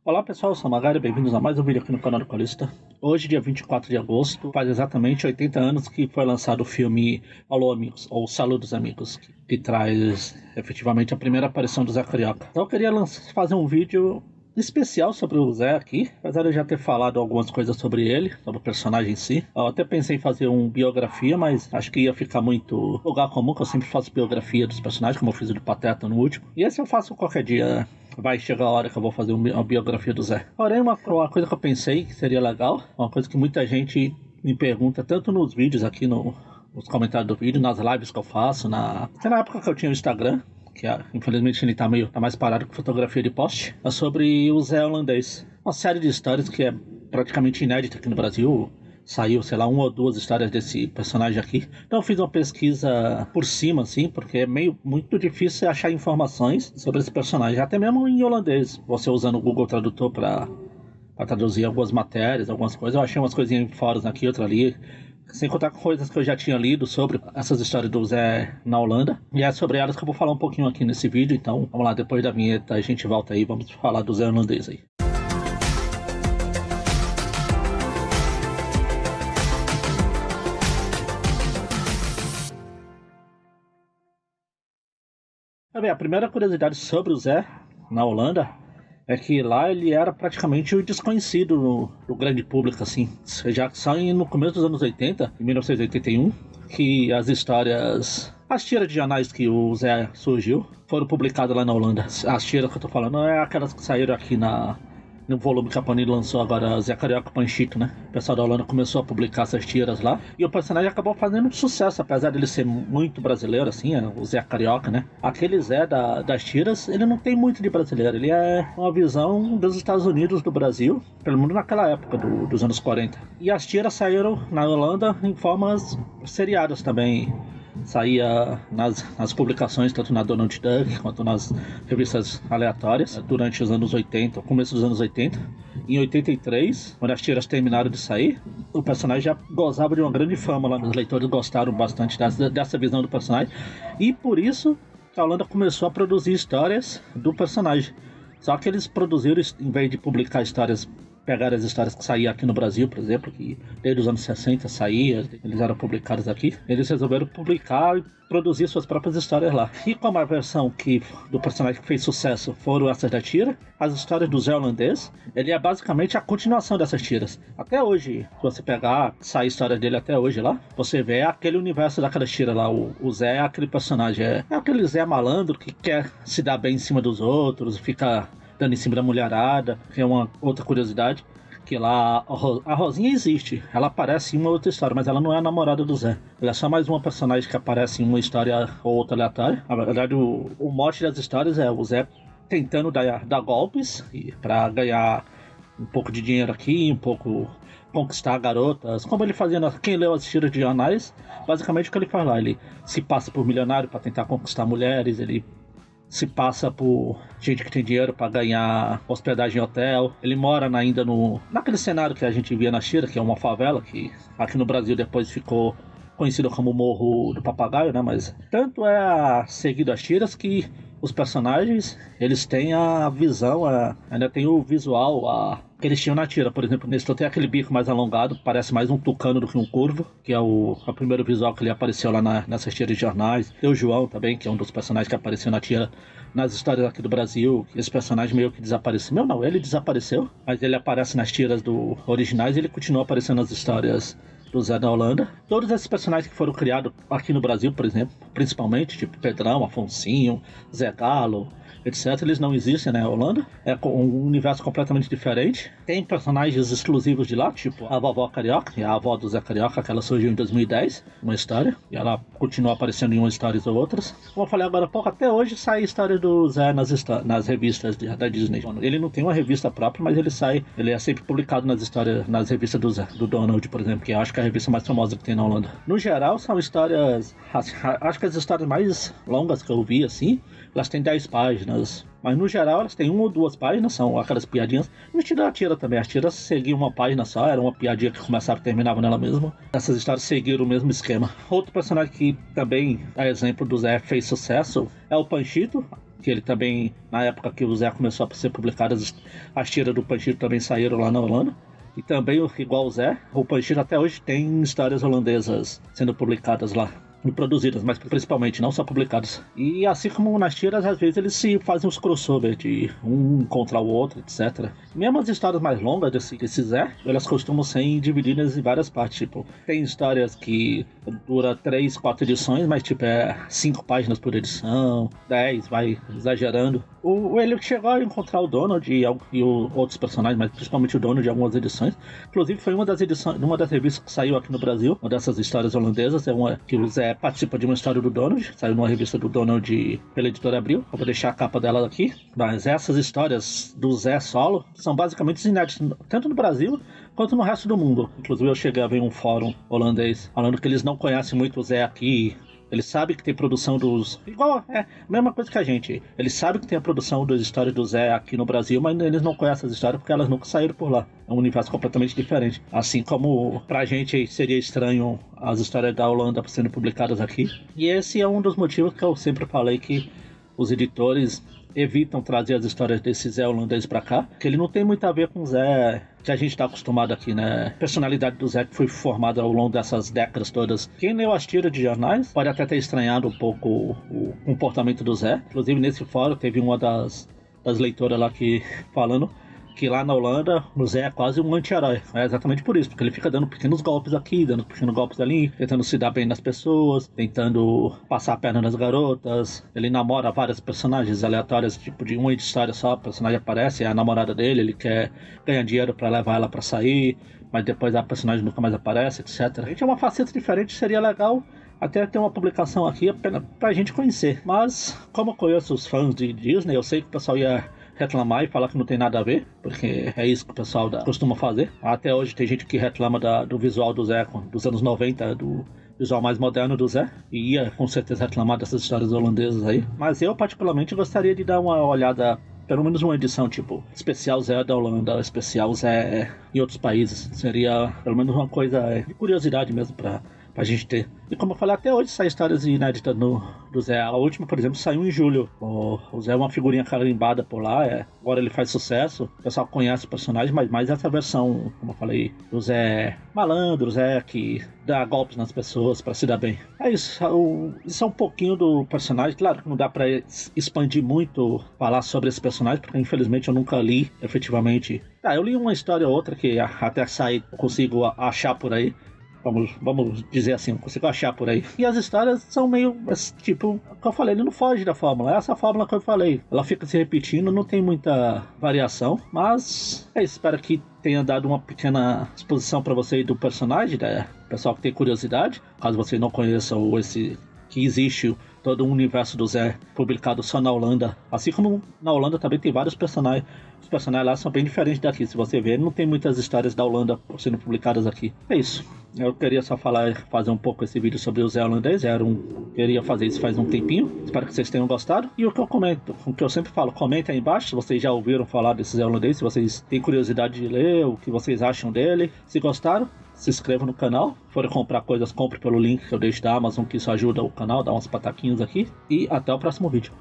Olá pessoal, eu sou o Magari, bem-vindos a mais um vídeo aqui no canal do Colista. Hoje, dia 24 de agosto, faz exatamente 80 anos que foi lançado o filme Alô Amigos, ou Saludos Amigos, que traz efetivamente a primeira aparição do Zé Carioca. Então eu queria fazer um vídeo especial sobre o Zé aqui, apesar de eu já ter falado algumas coisas sobre ele, sobre o personagem em si. Eu até pensei em fazer uma biografia, mas acho que ia ficar muito lugar comum, que eu sempre faço biografia dos personagens, como eu fiz o do Pateta no último. E esse eu faço qualquer dia. Vai chegar a hora que eu vou fazer uma biografia do Zé. Porém, uma coisa que eu pensei que seria legal, uma coisa que muita gente me pergunta, tanto nos vídeos aqui nos comentários do vídeo, nas lives que eu faço, até na época que eu tinha o Instagram, que infelizmente ele tá mais parado com fotografia de post, é sobre o Zé holandês. Uma série de histórias que é praticamente inédita aqui no Brasil. Saiu, sei lá, uma ou duas histórias desse personagem aqui. Então eu fiz uma pesquisa por cima, assim, porque é muito difícil achar informações sobre esse personagem, até mesmo em holandês. Você usando o Google Tradutor para traduzir algumas matérias, algumas coisas. Eu achei umas coisinhas em fóruns aqui, outra ali. Sem contar com coisas que eu já tinha lido sobre essas histórias do Zé na Holanda. E é sobre elas que eu vou falar um pouquinho aqui nesse vídeo. Então, vamos lá, depois da vinheta a gente volta aí, vamos falar do Zé holandês aí. Bem, a primeira curiosidade sobre o Zé na Holanda é que lá ele era praticamente o desconhecido do grande público, assim. Já que só no começo dos anos 80, em 1981, que as tiras de jornais que o Zé surgiu foram publicadas lá na Holanda. As tiras que eu tô falando é aquelas que saíram aqui no volume que a Panini lançou agora, Zé Carioca Panchito, né? O pessoal da Holanda começou a publicar essas tiras lá. E o personagem acabou fazendo sucesso, apesar dele ser muito brasileiro, assim, o Zé Carioca, né? Aquele Zé das tiras, ele não tem muito de brasileiro. Ele é uma visão dos Estados Unidos do Brasil, pelo menos naquela época dos anos 40. E as tiras saíram na Holanda em formas seriadas também. Saía nas publicações, tanto na Donald Duck quanto nas revistas aleatórias, durante os anos 80, começo dos anos 80. Em 83, quando as tiras terminaram de sair, o personagem já gozava de uma grande fama lá. Os leitores gostaram bastante dessa visão do personagem. E por isso a Holanda começou a produzir histórias do personagem. Só que eles produziram, em vez de publicar histórias, pegaram as histórias que saíam aqui no Brasil, por exemplo, que desde os anos 60 saía, eles eram publicados aqui. Eles resolveram publicar e produzir suas próprias histórias lá. E como a versão do personagem que fez sucesso foram essas da tira, as histórias do Zé holandês, ele é basicamente a continuação dessas tiras. Até hoje, se você pegar, sai a história dele até hoje lá, você vê aquele universo daquelas tiras lá. O Zé é aquele personagem, é aquele Zé malandro que quer se dar bem em cima dos outros, fica dando em cima da mulherada, que é uma outra curiosidade, que lá a Rosinha existe, ela aparece em uma outra história, mas ela não é a namorada do Zé. Ela é só mais uma personagem que aparece em uma história ou outra aleatória. Na verdade, o mote das histórias é o Zé tentando dar golpes para ganhar um pouco de dinheiro aqui, um pouco conquistar garotas, como ele fazia. Quem leu as tiras de jornais, basicamente o que ele faz lá, ele se passa por milionário para tentar conquistar mulheres, ele se passa por gente que tem dinheiro para ganhar hospedagem em hotel. Ele mora ainda naquele cenário que a gente via na tira, que é uma favela, que aqui no Brasil depois ficou conhecido como Morro do Papagaio, né? Mas tanto é seguido as tiras que os personagens, eles têm a visão, ainda tem o visual, que eles tinham na tira. Por exemplo, nesse tem aquele bico mais alongado, parece mais um tucano do que um corvo, que é o primeiro visual que ele apareceu lá nessas tiras de jornais. Tem o João também, que é um dos personagens que apareceu na tira nas histórias aqui do Brasil. Esse personagem meio que desapareceu. Não, ele desapareceu, mas ele aparece nas tiras originais e ele continua aparecendo nas histórias do Zé da Holanda. Todos esses personagens que foram criados aqui no Brasil, por exemplo, principalmente, tipo Pedrão, Afonsinho, Zé Galo, etc., eles não existem na Holanda. É um universo completamente diferente. Tem personagens exclusivos de lá, tipo a vovó Carioca, que é a avó do Zé Carioca, que ela surgiu em 2010, uma história, e ela continua aparecendo em umas histórias ou outras. Como eu falei agora há pouco, até hoje sai a história do Zé nas revistas da Disney. Ele não tem uma revista própria, mas ele é sempre publicado nas revistas do Donald, por exemplo, que eu acho que é a revista mais famosa que tem na Holanda. No geral, são histórias, acho que as histórias mais longas que eu vi, assim, elas têm 10 páginas, mas no geral elas têm uma ou duas páginas, são aquelas piadinhas. No estilo da tira também, as tiras seguiam uma página só, era uma piadinha que começava e terminava nela mesma. Essas histórias seguiram o mesmo esquema. Outro personagem que também, a exemplo do Zé, fez sucesso é o Panchito. que ele também, na época que o Zé começou a ser publicadas, as tiras do Panchito também saíram lá na Holanda. E também, igual o Zé, o Panchito até hoje tem histórias holandesas sendo publicadas lá. E produzidas, mas principalmente, não só publicadas. E assim como nas tiras, às vezes eles se fazem os crossover de um contra o outro, etc. Mesmo as histórias mais longas desse Zé, elas costumam ser divididas em várias partes. Tipo, tem histórias que dura 3, 4 edições, mas tipo, 5 páginas por edição, 10, vai exagerando. Ele chegou a encontrar o Donald e outros personagens, mas principalmente o Donald de algumas edições. Inclusive foi uma das revistas que saiu aqui no Brasil, uma dessas histórias holandesas, que o Zé participa de uma história do Donald, saiu numa revista do Donald pela editora Abril. Eu vou deixar a capa dela aqui. Mas essas histórias do Zé solo são basicamente inéditas, tanto no Brasil quanto no resto do mundo. Inclusive eu cheguei a ver um fórum holandês falando que eles não conhecem muito o Zé aqui. Eles sabem que tem produção dos... Igual, a mesma coisa que a gente. Eles sabem que tem a produção das histórias do Zé aqui no Brasil, mas eles não conhecem as histórias porque elas nunca saíram por lá. É um universo completamente diferente. Assim como pra gente seria estranho as histórias da Holanda sendo publicadas aqui. E esse é um dos motivos que eu sempre falei que os editores evitam trazer as histórias desse Zé holandês pra cá, que ele não tem muito a ver com o Zé que a gente tá acostumado aqui, né? A personalidade do Zé que foi formada ao longo dessas décadas todas. Quem leu as tiras de jornais pode até ter estranhado um pouco o comportamento do Zé. Inclusive nesse fórum teve uma das leitoras lá que falando que lá na Holanda o Zé é quase um anti-herói. É exatamente por isso, porque ele fica dando pequenos golpes aqui, dando pequenos golpes ali, tentando se dar bem nas pessoas, tentando passar a perna nas garotas. Ele namora várias personagens aleatórias, tipo de uma história só, o personagem aparece, é a namorada dele, ele quer ganhar dinheiro pra levar ela pra sair, mas depois a personagem nunca mais aparece, etc. A gente é uma faceta diferente, seria legal até ter uma publicação aqui apenas pra gente conhecer. Mas, como eu conheço os fãs de Disney, eu sei que o pessoal ia reclamar e falar que não tem nada a ver, porque é isso que o pessoal costuma fazer. Até hoje tem gente que reclama do visual do Zé dos anos 90, do visual mais moderno do Zé, e ia com certeza reclamar dessas histórias holandesas aí. Mas eu particularmente gostaria de dar uma olhada, pelo menos uma edição tipo especial Zé da Holanda, especial Zé em outros países. Seria pelo menos uma coisa de curiosidade mesmo pra gente ter. E como eu falei, até hoje saem histórias inéditas do Zé. A última, por exemplo, saiu em julho. O Zé é uma figurinha carimbada por lá. Agora ele faz sucesso. O pessoal conhece o personagem, mas mais essa versão, como eu falei, do Zé malandro, Zé que dá golpes nas pessoas pra se dar bem. É isso. Isso é um pouquinho do personagem. Claro que não dá pra expandir muito, falar sobre esse personagem, porque infelizmente eu nunca li efetivamente. Eu li uma história ou outra que até sair eu consigo achar por aí. Vamos dizer assim, eu consigo achar por aí. E as histórias são meio, tipo, o que eu falei, ele não foge da fórmula. Essa fórmula que eu falei, ela fica se repetindo, não tem muita variação. Mas espero que tenha dado uma pequena exposição para você do personagem, né? Pessoal que tem curiosidade, caso você não conheça que existe todo o universo do Zé publicado só na Holanda. Assim como na Holanda também tem vários personagens. Os personagens lá são bem diferentes daqui. Se você ver, não tem muitas histórias da Holanda sendo publicadas aqui. É isso. Eu queria só fazer um pouco esse vídeo sobre o Zé holandês. Queria fazer isso faz um tempinho. Espero que vocês tenham gostado. E o que eu comento, o que eu sempre falo, comenta aí embaixo se vocês já ouviram falar desse Zé holandês, se vocês têm curiosidade de ler, o que vocês acham dele. Se gostaram, se inscreva no canal. Se forem comprar coisas, compre pelo link que eu deixo da Amazon, que isso ajuda o canal, dá umas pataquinhas aqui. E até o próximo vídeo.